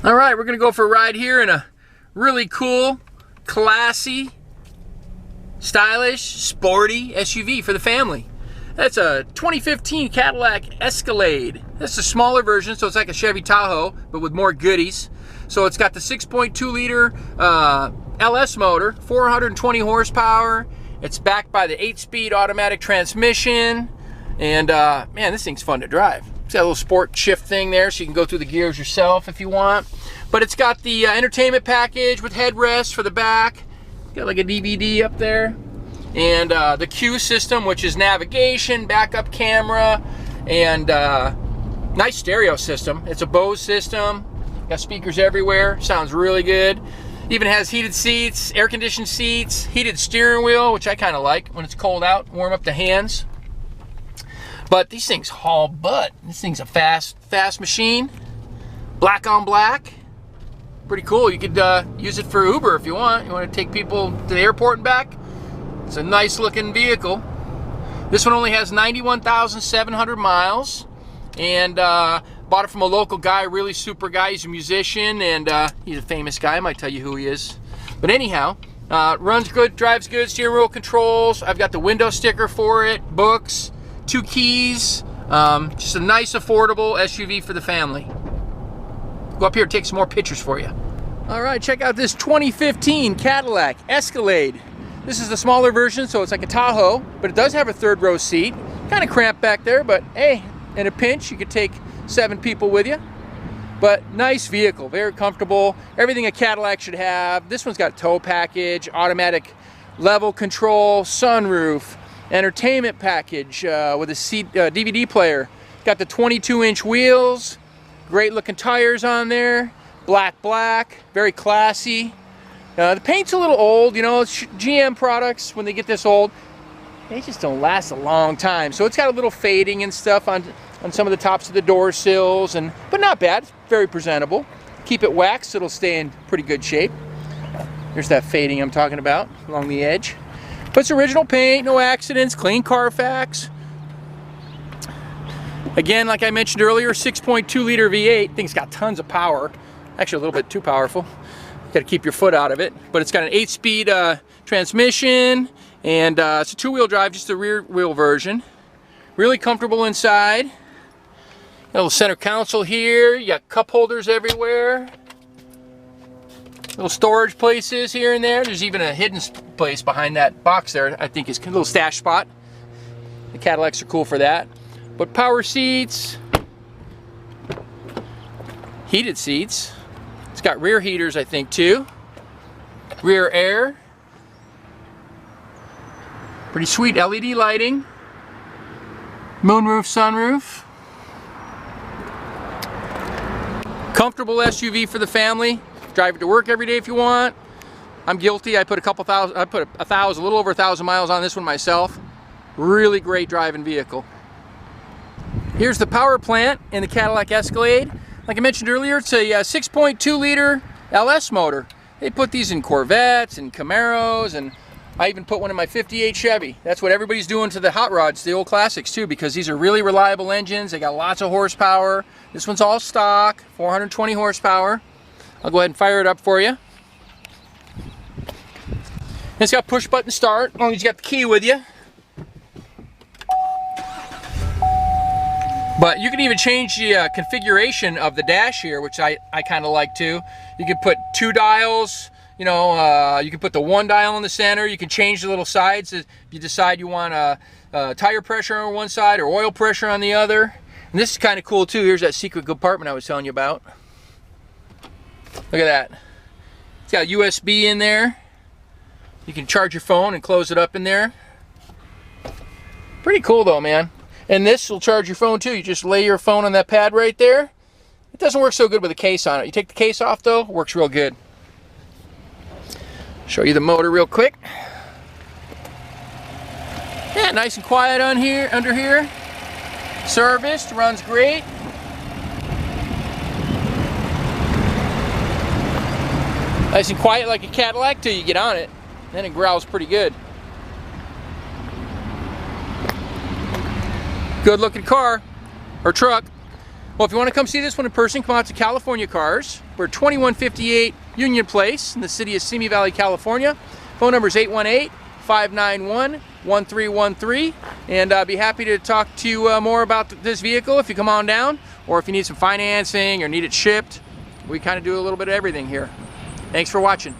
All right, we're gonna go for a ride here in a really cool, classy, stylish, sporty SUV for the family. That's a 2015 Cadillac Escalade. That's a smaller version, so it's like a Chevy Tahoe, but with more goodies. So it's got the 6.2 liter LS motor, 420 horsepower. It's backed by the 8-speed automatic transmission. And man, this thing's fun to drive. It's got a little sport shift thing there, so you can go through the gears yourself if you want. But it's got the entertainment package with headrests for the back. Got like a DVD up there. And the Q system, which is navigation, backup camera, and nice stereo system. It's a Bose system. Got speakers everywhere. Sounds really good. Even has heated seats, air-conditioned seats, heated steering wheel, which I kind of like when it's cold out. Warm up the hands. But these things haul butt. This thing's a fast machine. Black on black. Pretty cool. You could use it for Uber if you want. You want to take people to the airport and back. It's a nice looking vehicle. This one only has 91,700 miles. And bought it from a local guy, really super guy. He's a musician and he's a famous guy. I might tell you who he is. But anyhow, runs good, drives good, steering wheel controls. I've got the window sticker for it, books. 2 keys, just a nice affordable SUV for the family. Go up here and take some more pictures for you. All right, check out this 2015 Cadillac Escalade. This is the smaller version, so it's like a Tahoe, but it does have a 3rd row seat. Kind of cramped back there, but hey, in a pinch, you could take 7 people with you. But nice vehicle, very comfortable. Everything a Cadillac should have. This one's got tow package, automatic level control, sunroof, entertainment package with a DVD player. Got the 22-inch wheels, great looking tires on there, black, very classy. The paint's a little old, you know, it's GM products, when they get this old, they just don't last a long time. So it's got a little fading and stuff on some of the tops of the door sills, but not bad, very presentable. Keep it waxed, it'll stay in pretty good shape. There's that fading I'm talking about along the edge. But it's original paint, no accidents, clean Carfax. Again, like I mentioned earlier, 6.2 liter V8. Thing's got tons of power. Actually, a little bit too powerful. You got to keep your foot out of it. But it's got an 8-speed transmission, and it's a 2-wheel drive, just the rear wheel version. Really comfortable inside. Got a little center console here. You got cup holders everywhere. Little storage places here and there. There's even a hidden place behind that box there. I think is a little stash spot. The Cadillacs are cool for that. But power seats, heated seats. It's got rear heaters, I think, too. Rear air. Pretty sweet LED lighting. Moonroof, sunroof. Comfortable SUV for the family. Drive it to work every day if you want. I'm guilty. I put a little over 1,000 miles on this one myself. Really great driving vehicle. Here's the power plant in the Cadillac Escalade. Like I mentioned earlier, it's a 6.2 liter LS motor. They put these in Corvettes and Camaros, and I even put one in my 58 Chevy. That's what everybody's doing to the hot rods, the old classics too, because these are really reliable engines. They got lots of horsepower. This one's all stock, 420 horsepower. I'll go ahead and fire it up for you. It's got push button start, as long as you got the key with you. But you can even change the configuration of the dash here, which I kind of like too. You can put 2 dials, you know, you can put the 1 dial in the center. You can change the little sides if you decide you want tire pressure on one side or oil pressure on the other. And this is kind of cool too. Here's that secret compartment I was telling you about. Look at that. It's got USB in there. You can charge your phone and close it up in there. Pretty cool though, man. And this will charge your phone too. You just lay your phone on that pad right there. It doesn't work so good with a case on it. You take the case off though, it works real good. Show you the motor real quick. Yeah, nice and quiet on here, under here. Serviced, runs great. Nice and quiet like a Cadillac till you get on it. Then it growls pretty good. Good looking car or truck. Well, if you want to come see this one in person, come out to California Cars. We're 2158 Union Place in the city of Simi Valley, California. Phone number is 818-591-1313. And I'd be happy to talk to you more about this vehicle if you come on down, or if you need some financing or need it shipped. We kind of do a little bit of everything here. Thanks for watching.